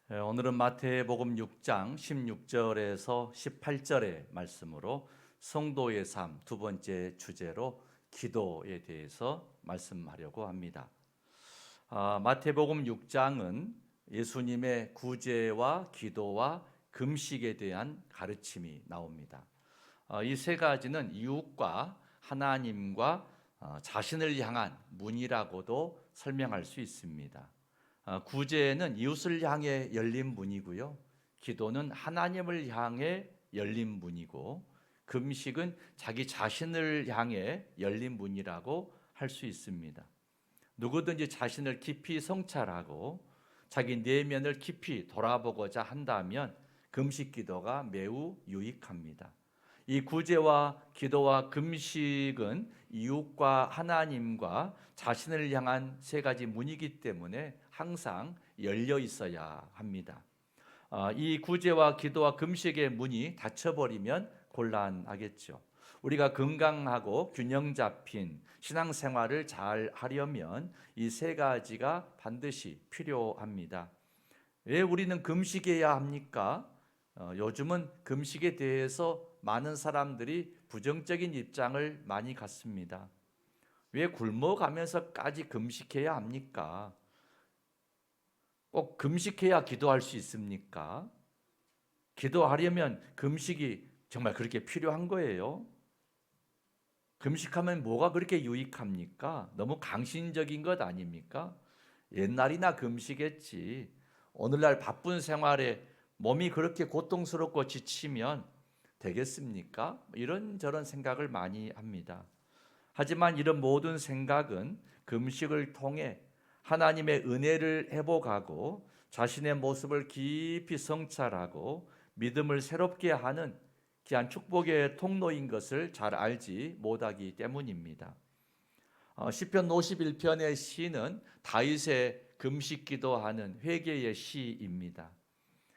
오늘은 마태복음 6장 16절에서 18절의 말씀으로 성도의 삶 두 번째 주제로 기도에 대해서 말씀하려고 합니다. 마태복음 6장은 예수님의 구제와 기도와 금식에 대한 가르침이 나옵니다. 이 세 가지는 이웃과 하나님과 자신을 향한 문이라고도 설명할 수 있습니다. 구제는 이웃을 향해 열린 문이고요. 기도는 하나님을 향해 열린 문이고, 금식은 자기 자신을 향해 열린 문이라고 할 수 있습니다. 누구든지 자신을 깊이 성찰하고 자기 내면을 깊이 돌아보고자 한다면 금식 기도가 매우 유익합니다. 이 구제와 기도와 금식은 이웃과 하나님과 자신을 향한 세 가지 문이기 때문에 항상 열려 있어야 합니다. 이 구제와 기도와 금식의 문이 닫혀버리면 곤란하겠죠. 우리가 건강하고 균형 잡힌 신앙생활을 잘 하려면 이 세 가지가 반드시 필요합니다. 왜 우리는 금식해야 합니까? 요즘은 금식에 대해서 많은 사람들이 부정적인 입장을 많이 갖습니다. 왜 굶어가면서까지 금식해야 합니까? 꼭 금식해야 기도할 수 있습니까? 기도하려면 금식이 정말 그렇게 필요한 거예요? 금식하면 뭐가 그렇게 유익합니까? 너무 강신적인 것 아닙니까? 옛날이나 금식했지. 오늘날 바쁜 생활에 몸이 그렇게 고통스럽고 지치면 되겠습니까? 이런저런 생각을 많이 합니다. 하지만 이런 모든 생각은 금식을 통해 하나님의 은혜를 회복하고 자신의 모습을 깊이 성찰하고 믿음을 새롭게 하는 귀한 축복의 통로인 것을 잘 알지 못하기 때문입니다. 시편 51편의 시는 다윗의 금식 기도하는 회개의 시입니다.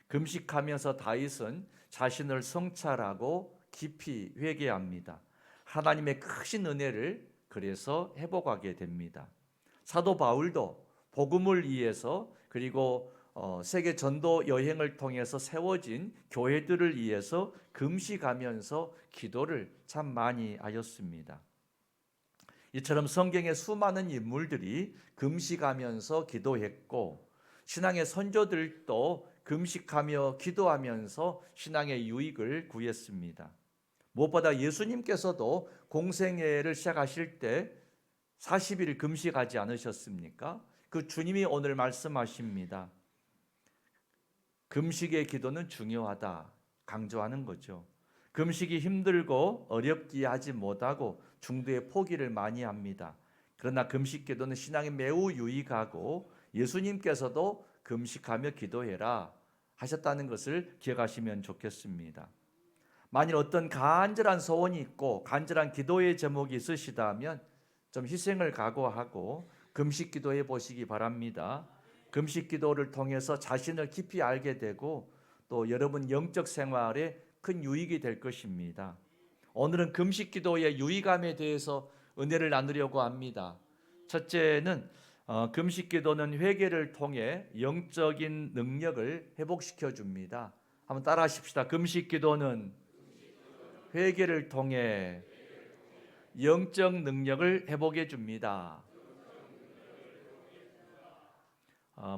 금식하면서 다윗은 자신을 성찰하고 깊이 회개합니다. 하나님의 크신 은혜를 그래서 회복하게 됩니다. 사도 바울도 복음을 위해서 그리고 세계 전도 여행을 통해서 세워진 교회들을 위해서 금식하면서 기도를 참 많이 하였습니다. 이처럼 성경의 수많은 인물들이 금식하면서 기도했고 신앙의 선조들도 금식하며 기도하면서 신앙의 유익을 구했습니다. 무엇보다 예수님께서도 공생애를 시작하실 때 40일 금식하지 않으셨습니까? 그 주님이 오늘 말씀하십니다. 금식의 기도는 중요하다 강조하는 거죠. 금식이 힘들고 어렵게 하지 못하고 중도에 포기를 많이 합니다. 그러나 금식 기도는 신앙에 매우 유익하고 예수님께서도 금식하며 기도해라 하셨다는 것을 기억하시면 좋겠습니다. 만일 어떤 간절한 소원이 있고 간절한 기도의 제목이 있으시다면 좀 희생을 각오하고 금식 기도해 보시기 바랍니다. 금식 기도를 통해서 자신을 깊이 알게 되고 또 여러분 영적 생활에 큰 유익이 될 것입니다. 오늘은 금식 기도의 유익함에 대해서 은혜를 나누려고 합니다. 첫째는 금식 기도는 회개를 통해 영적인 능력을 회복시켜 줍니다. 한번 따라 하십시다. 금식 기도는 회개를 통해 영적 능력을 회복해 줍니다.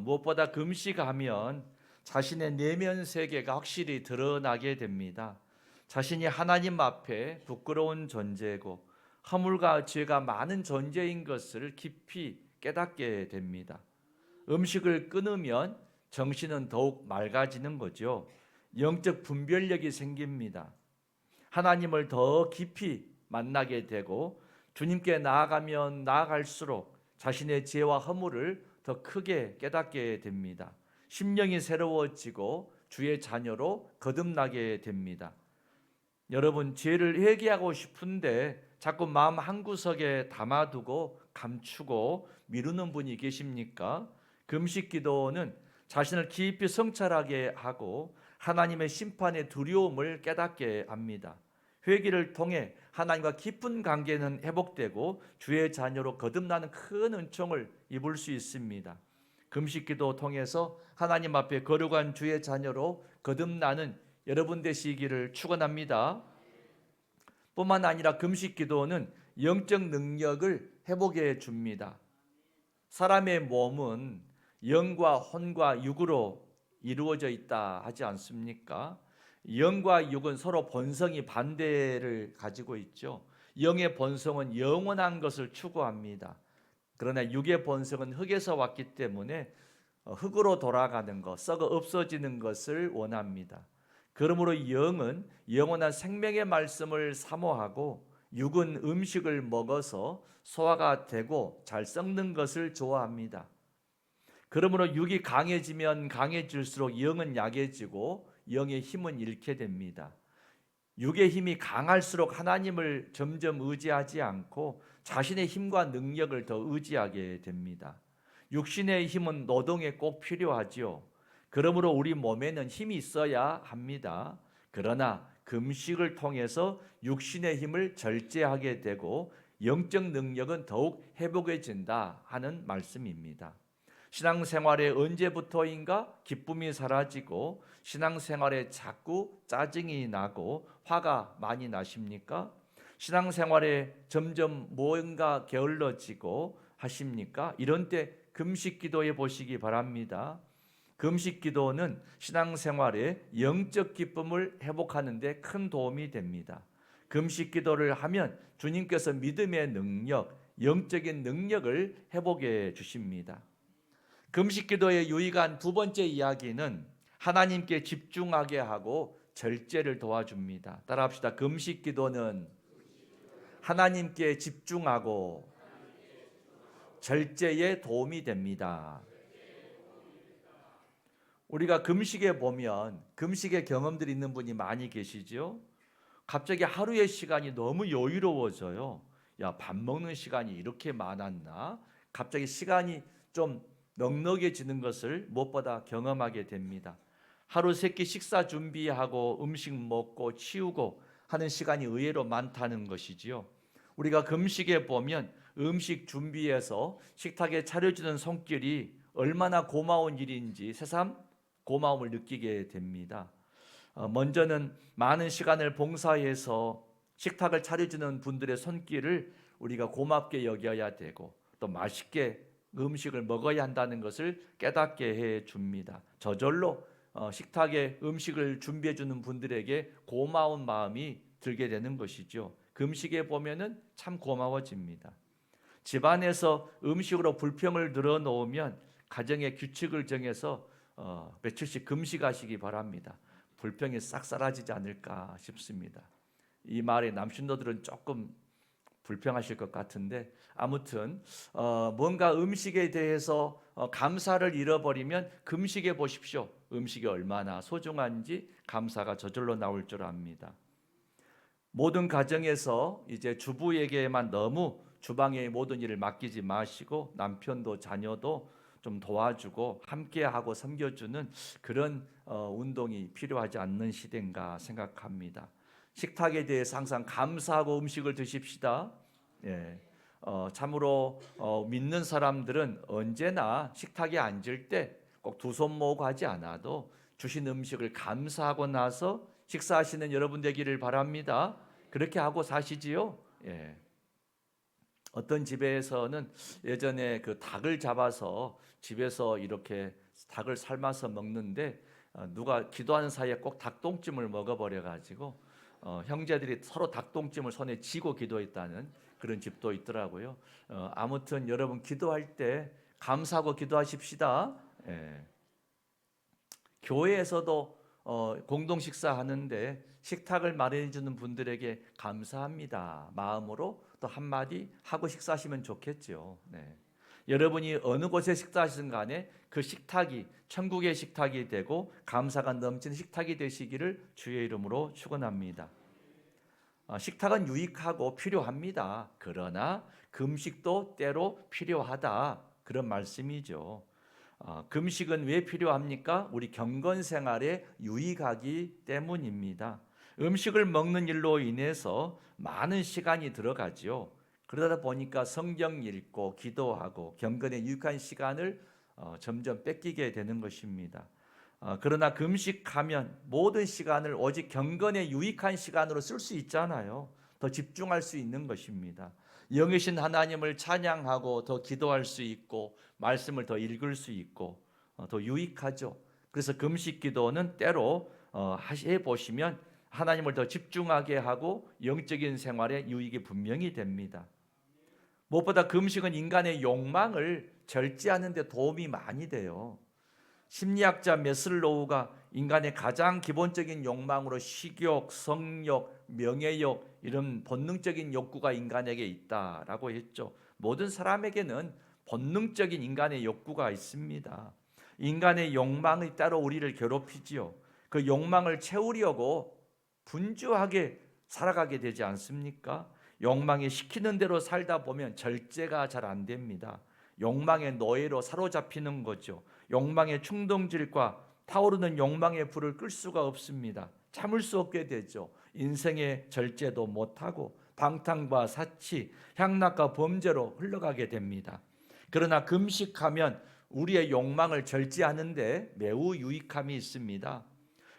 무엇보다 금식하면 자신의 내면 세계가 확실히 드러나게 됩니다. 자신이 하나님 앞에 부끄러운 존재고 허물과 죄가 많은 존재인 것을 깊이 깨닫게 됩니다. 음식을 끊으면 정신은 더욱 맑아지는 거죠. 영적 분별력이 생깁니다. 하나님을 더 깊이 만나게 되고 주님께 나아가면 나아갈수록 자신의 죄와 허물을 더 크게 깨닫게 됩니다. 심령이 새로워지고 주의 자녀로 거듭나게 됩니다. 여러분 죄를 회개하고 싶은데 자꾸 마음 한구석에 담아두고 감추고 미루는 분이 계십니까? 금식 기도는 자신을 깊이 성찰하게 하고 하나님의 심판의 두려움을 깨닫게 합니다. 회개를 통해 하나님과 깊은 관계는 회복되고 주의 자녀로 거듭나는 큰 은총을 입을 수 있습니다. 금식기도 통해서 하나님 앞에 거룩한 주의 자녀로 거듭나는 여러분 되시기를 축원합니다. 뿐만 아니라 금식기도는 영적 능력을 회복해 줍니다. 사람의 몸은 영과 혼과 육으로 이루어져 있다 하지 않습니까? 영과 육은 서로 본성이 반대를 가지고 있죠. 영의 본성은 영원한 것을 추구합니다. 그러나 육의 본성은 흙에서 왔기 때문에 흙으로 돌아가는 것, 썩어 없어지는 것을 원합니다. 그러므로 영은 영원한 생명의 말씀을 사모하고 육은 음식을 먹어서 소화가 되고 잘 썩는 것을 좋아합니다. 그러므로 육이 강해지면 강해질수록 영은 약해지고 영의 힘은 잃게 됩니다. 육의 힘이 강할수록 하나님을 점점 의지하지 않고 자신의 힘과 능력을 더 의지하게 됩니다. 육신의 힘은 노동에 꼭 필요하지요. 그러므로 우리 몸에는 힘이 있어야 합니다. 그러나 금식을 통해서 육신의 힘을 절제하게 되고 영적 능력은 더욱 회복해진다 하는 말씀입니다. 신앙생활에 언제부터인가 기쁨이 사라지고 신앙생활에 자꾸 짜증이 나고 화가 많이 나십니까? 신앙생활에 점점 뭔가 게을러지고 하십니까? 이런 때 금식 기도해 보시기 바랍니다. 금식 기도는 신앙생활에 영적 기쁨을 회복하는 데 큰 도움이 됩니다. 금식 기도를 하면 주님께서 믿음의 능력, 영적인 능력을 회복해 주십니다. 금식 기도의 유익한 두 번째 이야기는 하나님께 집중하게 하고 절제를 도와줍니다. 따라합시다. 금식 기도는 하나님께 집중하고 절제에 도움이 됩니다. 우리가 금식에 보면 금식의 경험들이 있는 분이 많이 계시죠. 갑자기 하루의 시간이 너무 여유로워져요. 야, 밥 먹는 시간이 이렇게 많았나? 갑자기 시간이 좀 넉넉해지는 것을 무엇보다 경험하게 됩니다. 하루 세 끼 식사 준비하고 음식 먹고 치우고 하는 시간이 의외로 많다는 것이지요. 우리가 금식에 보면 음식 준비해서 식탁에 차려주는 손길이 얼마나 고마운 일인지 새삼 고마움을 느끼게 됩니다. 먼저는 많은 시간을 봉사해서 식탁을 차려주는 분들의 손길을 우리가 고맙게 여겨야 되고 또 맛있게 음식을 먹어야 한다는 것을 깨닫게 해 줍니다. 저절로 식탁에 음식을 준비해 주는 분들에게 고마운 마음이 들게 되는 것이죠. 금식에 보면은 참 고마워집니다. 집안에서 음식으로 불평을 늘어놓으면 가정의 규칙을 정해서 며칠씩 금식하시기 바랍니다. 불평이 싹 사라지지 않을까 싶습니다. 이 말에 남신도들은 조금 불평하실 것 같은데 아무튼 뭔가 음식에 대해서 감사를 잃어버리면 금식해 보십시오. 음식이 얼마나 소중한지 감사가 저절로 나올 줄 압니다. 모든 가정에서 이제 주부에게만 너무 주방의 모든 일을 맡기지 마시고 남편도 자녀도 좀 도와주고 함께하고 섬겨주는 그런 운동이 필요하지 않는 시대인가 생각합니다. 식탁에 대해서 항상 감사하고 음식을 드십시다. 예. 참으로 믿는 사람들은 언제나 식탁에 앉을 때 꼭 두 손 모으고 하지 않아도 주신 음식을 감사하고 나서 식사하시는 여러분 되기를 바랍니다. 그렇게 하고 사시지요? 예. 어떤 집에서는 예전에 그 닭을 잡아서 집에서 이렇게 닭을 삶아서 먹는데 누가 기도하는 사이에 꼭 닭똥찜을 먹어버려 가지고 형제들이 서로 닭똥찜을 손에 쥐고 기도했다는 그런 집도 있더라고요. 아무튼 여러분 기도할 때 감사하고 기도하십시다. 예. 교회에서도 공동 식사하는데 식탁을 마련해 주는 분들에게 감사합니다 마음으로 또 한마디 하고 식사하시면 좋겠죠. 네. 여러분이 어느 곳에 식사하시든 간에 그 식탁이 천국의 식탁이 되고 감사가 넘치는 식탁이 되시기를 주의 이름으로 축원합니다. 식탁은 유익하고 필요합니다. 그러나 금식도 때로 필요하다 그런 말씀이죠. 금식은 왜 필요합니까? 우리 경건 생활에 유익하기 때문입니다. 음식을 먹는 일로 인해서 많은 시간이 들어가죠. 그러다 보니까 성경 읽고 기도하고 경건에 유익한 시간을 점점 뺏기게 되는 것입니다. 그러나 금식하면 모든 시간을 오직 경건에 유익한 시간으로 쓸 수 있잖아요. 더 집중할 수 있는 것입니다. 영이신 하나님을 찬양하고 더 기도할 수 있고 말씀을 더 읽을 수 있고 더 유익하죠. 그래서 금식 기도는 때로 해보시면 하나님을 더 집중하게 하고 영적인 생활에 유익이 분명히 됩니다. 무엇보다 금식은 인간의 욕망을 절제하는 데 도움이 많이 돼요. 심리학자 메슬로우가 인간의 가장 기본적인 욕망으로 식욕, 성욕, 명예욕 이런 본능적인 욕구가 인간에게 있다라고 했죠. 모든 사람에게는 본능적인 인간의 욕구가 있습니다. 인간의 욕망이 따로 우리를 괴롭히지요. 그 욕망을 채우려고 분주하게 살아가게 되지 않습니까? 욕망이 시키는 대로 살다 보면 절제가 잘 안 됩니다. 욕망의 노예로 사로잡히는 거죠. 욕망의 충동질과 타오르는 욕망의 불을 끌 수가 없습니다. 참을 수 없게 되죠. 인생의 절제도 못하고 방탕과 사치, 향락과 범죄로 흘러가게 됩니다. 그러나 금식하면 우리의 욕망을 절제하는데 매우 유익함이 있습니다.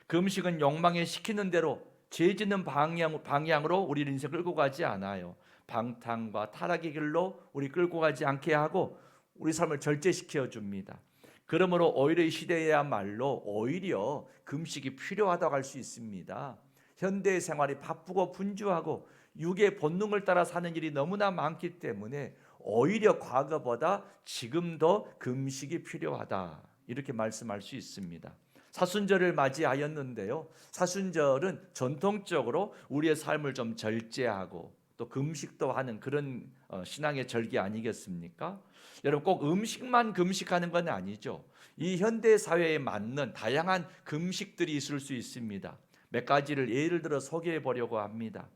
금식은 욕망에 시키는 대로 죄짓는 방향으로 우리 인생을 끌고 가지 않아요. 방탕과 타락의 길로 우리 끌고 가지 않게 하고 우리 삶을 절제시켜 줍니다. 그러므로 오히려 이 시대야말로 오히려 금식이 필요하다고 할 수 있습니다. 현대 생활이 바쁘고 분주하고 육의 본능을 따라 사는 일이 너무나 많기 때문에 오히려 과거보다 지금 더 금식이 필요하다 이렇게 말씀할 수 있습니다. 사순절을 맞이하였는데요. 사순절은 전통적으로 우리의 삶을 좀 절제하고 또 금식도 하는 그런 신앙의 절기 아니겠습니까? 여러분 꼭 음식만 금식하는 건 아니죠. 이 현대 사회에 맞는 다양한 금식들이 있을 수 있습니다. 몇 가지를 예를 들어 소개해 보려고 합니다.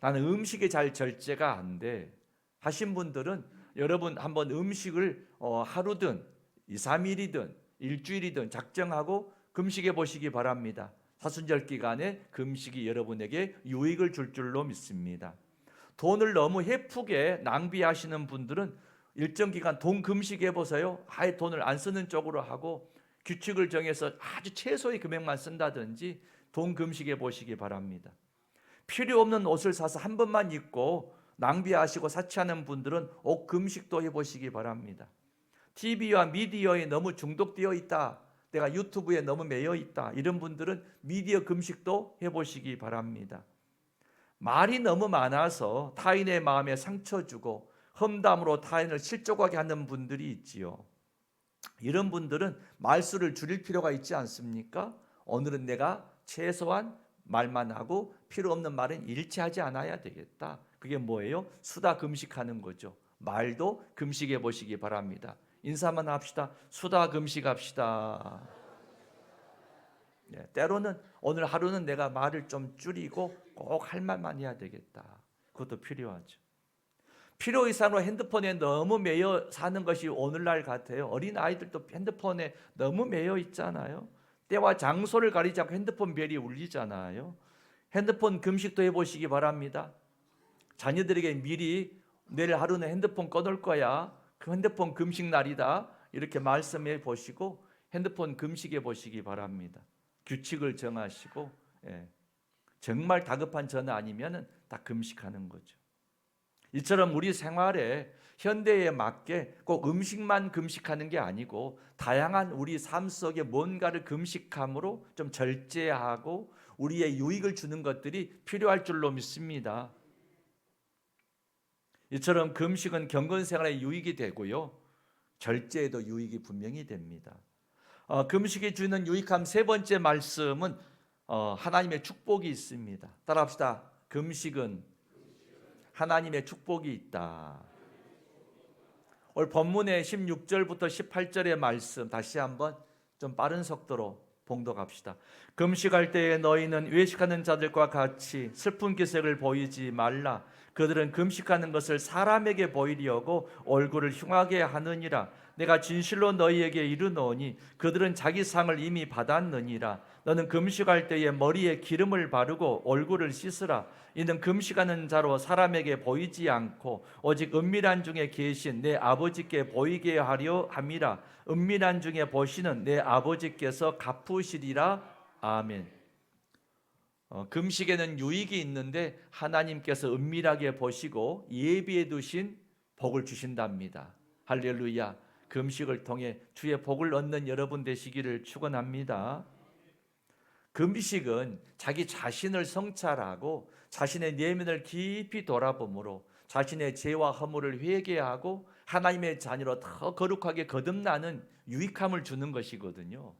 나는 음식이 잘 절제가 안 돼 하신 분들은 여러분 한번 음식을 하루든 2, 3일이든 일주일이든 작정하고 금식해 보시기 바랍니다. 사순절 기간에 금식이 여러분에게 유익을 줄 줄로 믿습니다. 돈을 너무 헤프게 낭비하시는 분들은 일정 기간 돈 금식해 보세요. 아예 돈을 안 쓰는 쪽으로 하고 규칙을 정해서 아주 최소의 금액만 쓴다든지 돈 금식해 보시기 바랍니다. 필요 없는 옷을 사서 한 번만 입고 낭비하시고 사치하는 분들은 옷 금식도 해보시기 바랍니다. TV와 미디어에 너무 중독되어 있다, 내가 유튜브에 너무 매여 있다, 이런 분들은 미디어 금식도 해보시기 바랍니다. 말이 너무 많아서 타인의 마음에 상처 주고 험담으로 타인을 실족하게 하는 분들이 있지요. 이런 분들은 말수를 줄일 필요가 있지 않습니까? 오늘은 내가 최소한 말만 하고 필요 없는 말은 일치하지 않아야 되겠다. 그게 뭐예요? 수다 금식하는 거죠. 말도 금식해 보시기 바랍니다. 인사만 합시다. 수다 금식합시다. 때로는 오늘 하루는 내가 말을 좀 줄이고 꼭 할 말만 해야 되겠다. 그것도 필요하죠. 필요 이상으로 핸드폰에 너무 매여 사는 것이 오늘날 같아요. 어린 아이들도 핸드폰에 너무 매여 있잖아요. 때와 장소를 가리지 않고 핸드폰 벨이 울리잖아요. 핸드폰 금식도 해보시기 바랍니다. 자녀들에게 미리 내일 하루는 핸드폰 꺼놓을 거야, 그 핸드폰 금식 날이다, 이렇게 말씀해 보시고 핸드폰 금식해 보시기 바랍니다. 규칙을 정하시고 정말 다급한 전화 아니면 다 금식하는 거죠. 이처럼 우리 생활에 현대에 맞게 꼭 음식만 금식하는 게 아니고 다양한 우리 삶 속에 뭔가를 금식함으로 좀 절제하고 우리의 유익을 주는 것들이 필요할 줄로 믿습니다. 이처럼 금식은 경건 생활에 유익이 되고요, 절제에도 유익이 분명히 됩니다. 금식이 주는 유익함 세 번째 말씀은 하나님의 축복이 있습니다. 따라합시다. 금식은 하나님의 축복이 있다. 오늘 본문의 16절부터 18절의 말씀 다시 한번 좀 빠른 속도로 봉독합시다. 금식할 때에 너희는 외식하는 자들과 같이 슬픈 기색을 보이지 말라. 그들은 금식하는 것을 사람에게 보이려고 얼굴을 흉하게 하느니라. 내가 진실로 너희에게 이르노니 그들은 자기 상을 이미 받았느니라. 너는 금식할 때에 머리에 기름을 바르고 얼굴을 씻으라. 이는 금식하는 자로 사람에게 보이지 않고 오직 은밀한 중에 계신 내 아버지께 보이게 하려 함이라. 은밀한 중에 보시는 내 아버지께서 갚으시리라. 아멘. 금식에는 유익이 있는데 하나님께서 은밀하게 보시고 예비해 두신 복을 주신답니다. 할렐루야. 금식을 통해 주의 복을 얻는 여러분 되시기를 축원합니다. 금식은 자기 자신을 성찰하고 자신의 내면을 깊이 돌아봄으로 자신의 죄와 허물을 회개하고 하나님의 자녀로 더 거룩하게 거듭나는 유익함을 주는 것이거든요.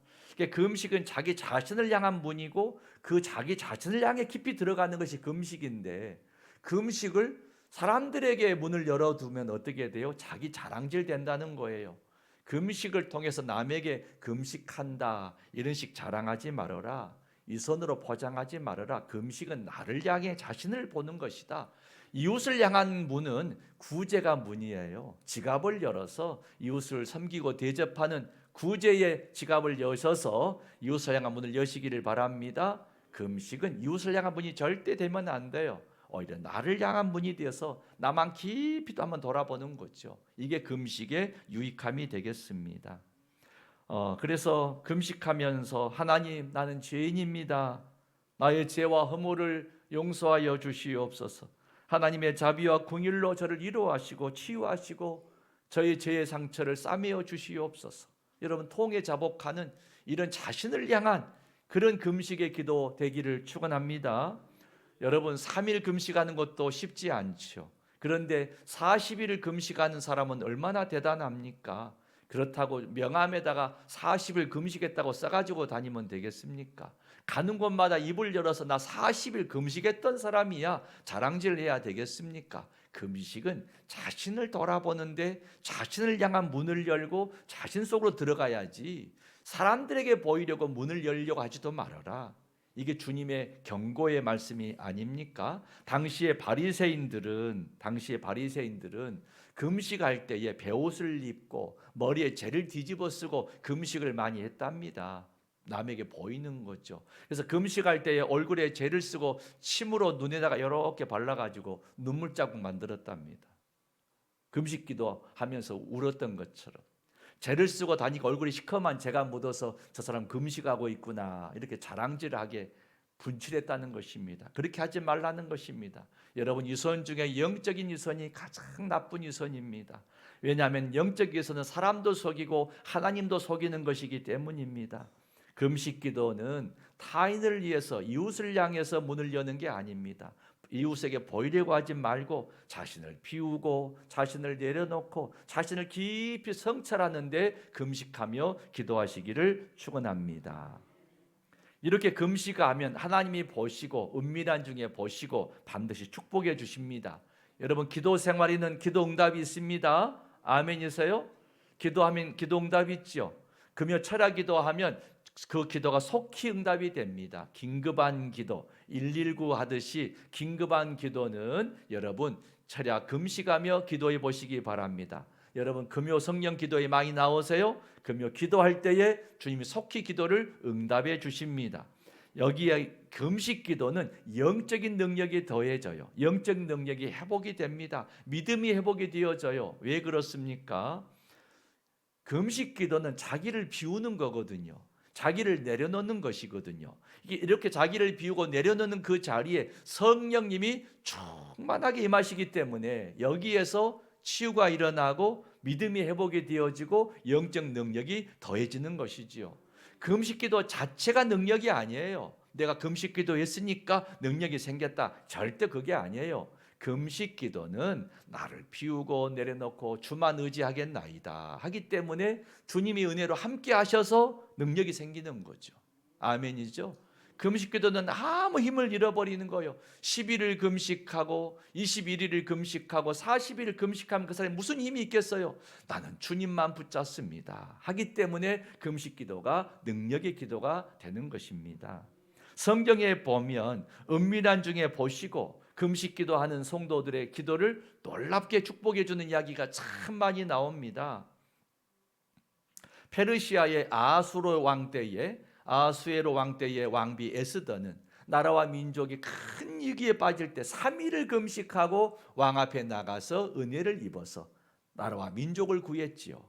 금식은 자기 자신을 향한 문이고 그 자기 자신을 향해 깊이 들어가는 것이 금식인데, 금식을 사람들에게 문을 열어두면 어떻게 돼요? 자기 자랑질 된다는 거예요. 금식을 통해서 남에게 금식한다 이런 식 자랑하지 말아라. 이 손으로 포장하지 말아라. 금식은 나를 향해 자신을 보는 것이다. 이웃을 향한 문은 구제가 문이에요. 지갑을 열어서 이웃을 섬기고 대접하는 구제의 지갑을 여셔서 이웃을 향한 문을 여시기를 바랍니다. 금식은 이웃을 향한 문이 절대 되면 안 돼요. 오히려 나를 향한 문이 되어서 나만 깊이 또 한번 돌아보는 거죠. 이게 금식의 유익함이 되겠습니다. 그래서 금식하면서 하나님, 나는 죄인입니다. 나의 죄와 허물을 용서하여 주시옵소서. 하나님의 자비와 긍휼로 저를 위로하시고 치유하시고 저의 죄의 상처를 싸매어 주시옵소서. 여러분, 통해 자복하는 이런 자신을 향한 그런 금식의 기도 되기를 축원합니다. 여러분, 3일 금식하는 것도 쉽지 않죠. 그런데 40일을 금식하는 사람은 얼마나 대단합니까? 그렇다고 명함에다가 40일 금식했다고 써가지고 다니면 되겠습니까? 가는 곳마다 입을 열어서 나 40일 금식했던 사람이야 자랑질 해야 되겠습니까? 금식은 자신을 돌아보는데 자신을 향한 문을 열고 자신 속으로 들어가야지, 사람들에게 보이려고 문을 열려고 하지도 말아라. 이게 주님의 경고의 말씀이 아닙니까? 당시의 바리새인들은 금식할 때에 베옷을 입고 머리에 재를 뒤집어 쓰고 금식을 많이 했답니다. 남에게 보이는 거죠. 그래서 금식할 때에 얼굴에 재를 쓰고 침으로 눈에다가 이렇게 발라가지고 눈물 자국 만들었답니다. 금식기도 하면서 울었던 것처럼 재를 쓰고 다니까 얼굴이 시커먼 재가 묻어서 저 사람 금식하고 있구나 이렇게 자랑질하게 분칠했다는 것입니다. 그렇게 하지 말라는 것입니다. 여러분, 유선 중에 영적인 유선이 가장 나쁜 유선입니다. 왜냐하면 영적 유선은 사람도 속이고 하나님도 속이는 것이기 때문입니다. 금식 기도는 타인을 위해서 이웃을 향해서 문을 여는 게 아닙니다. 이웃에게 보이려고 하지 말고 자신을 비우고 자신을 내려놓고 자신을 깊이 성찰하는데 금식하며 기도하시기를 축원합니다. 이렇게 금식하면 하나님이 보시고 은밀한 중에 보시고 반드시 축복해 주십니다. 여러분, 기도 생활에는 기도 응답이 있습니다. 아멘이세요? 기도하면 기도 응답이 있죠. 금요 철야 기도하면 그 기도가 속히 응답이 됩니다. 긴급한 기도, 119 하듯이 긴급한 기도는 여러분 철야 금식하며 기도해 보시기 바랍니다. 여러분, 금요 성령 기도에 많이 나오세요. 금요 기도할 때에 주님이 속히 기도를 응답해 주십니다. 여기에 금식 기도는 영적인 능력이 더해져요. 영적 능력이 회복이 됩니다. 믿음이 회복이 되어져요. 왜 그렇습니까? 금식 기도는 자기를 비우는 거거든요. 자기를 내려놓는 것이거든요. 이렇게 자기를 비우고 내려놓는 그 자리에 성령님이 충만하게 임하시기 때문에 여기에서 치유가 일어나고 믿음이 회복이 되어지고 영적 능력이 더해지는 것이지요. 금식기도 자체가 능력이 아니에요. 내가 금식기도 했으니까 능력이 생겼다. 절대 그게 아니에요. 금식기도는 나를 비우고 내려놓고 주만 의지하겠나이다 하기 때문에 주님이 은혜로 함께 하셔서 능력이 생기는 거죠. 아멘이죠. 금식기도는 아무 힘을 잃어버리는 거예요. 10일을 금식하고 21일을 금식하고 40일을 금식하면 그 사람이 무슨 힘이 있겠어요? 나는 주님만 붙잡습니다 하기 때문에 금식기도가 능력의 기도가 되는 것입니다. 성경에 보면 은밀한 중에 보시고 금식기도하는 성도들의 기도를 놀랍게 축복해 주는 이야기가 참 많이 나옵니다. 페르시아의 아수에로 왕 때의 왕비 에스더는 나라와 민족이 큰 위기에 빠질 때 3일을 금식하고 왕 앞에 나가서 은혜를 입어서 나라와 민족을 구했지요.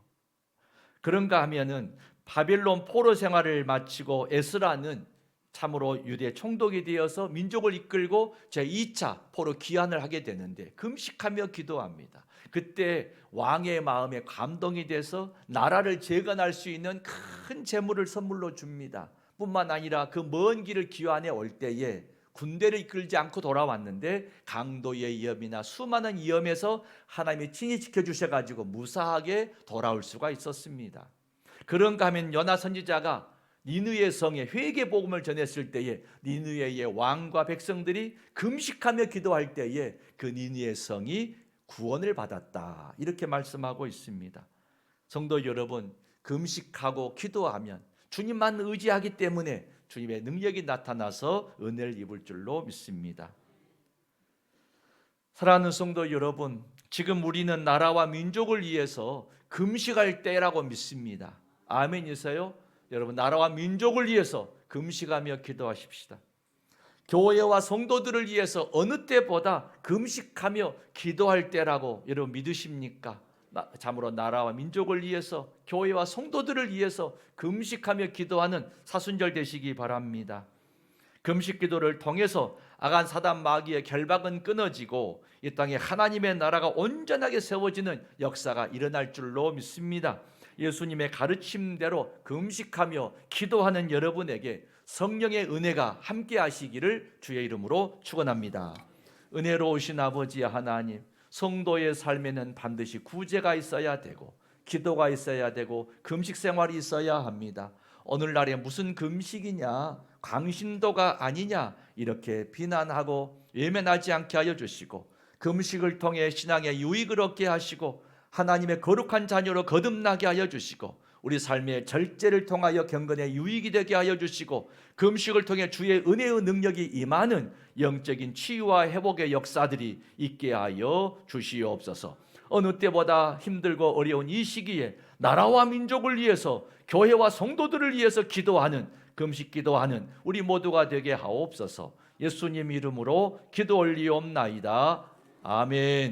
그런가 하면은 바벨론 포로 생활을 마치고 에스라는 참으로 유대 총독이 되어서 민족을 이끌고 제2차 포로 귀환을 하게 되는데 금식하며 기도합니다. 그때 왕의 마음에 감동이 돼서 나라를 재건할 수 있는 큰 재물을 선물로 줍니다. 뿐만 아니라 그 먼 길을 귀환해 올 때에 군대를 이끌지 않고 돌아왔는데 강도의 위험이나 수많은 위험에서 하나님이 친히 지켜주셔가지고 무사하게 돌아올 수가 있었습니다. 그런가 하면 요나 선지자가 니느웨 성에 회개 복음을 전했을 때에 니느웨의 왕과 백성들이 금식하며 기도할 때에 그 니느웨 성이 구원을 받았다, 이렇게 말씀하고 있습니다. 성도 여러분, 금식하고 기도하면 주님만 의지하기 때문에 주님의 능력이 나타나서 은혜를 입을 줄로 믿습니다. 사랑하는 성도 여러분, 지금 우리는 나라와 민족을 위해서 금식할 때라고 믿습니다. 아멘이세요? 여러분, 나라와 민족을 위해서 금식하며 기도하십시다. 교회와 성도들을 위해서 어느 때보다 금식하며 기도할 때라고 여러분 믿으십니까? 참으로 나라와 민족을 위해서, 교회와 성도들을 위해서 금식하며 기도하는 사순절 되시기 바랍니다. 금식 기도를 통해서 아간 사단 마귀의 결박은 끊어지고 이 땅에 하나님의 나라가 온전하게 세워지는 역사가 일어날 줄로 믿습니다. 예수님의 가르침대로 금식하며 기도하는 여러분에게 성령의 은혜가 함께 하시기를 주의 이름으로 축원합니다. 은혜로우신 아버지 하나님, 성도의 삶에는 반드시 구제가 있어야 되고 기도가 있어야 되고 금식 생활이 있어야 합니다. 오늘날에 무슨 금식이냐, 광신도가 아니냐 이렇게 비난하고 외면하지 않게 하여 주시고, 금식을 통해 신앙에 유익을 얻게 하시고 하나님의 거룩한 자녀로 거듭나게 하여 주시고, 우리 삶의 절제를 통하여 경건에 유익이 되게 하여 주시고, 금식을 통해 주의 은혜의 능력이 임하는 영적인 치유와 회복의 역사들이 있게 하여 주시옵소서. 어느 때보다 힘들고 어려운 이 시기에 나라와 민족을 위해서, 교회와 성도들을 위해서 기도하는, 금식 기도하는 우리 모두가 되게 하옵소서. 예수님 이름으로 기도 올리옵나이다. 아멘.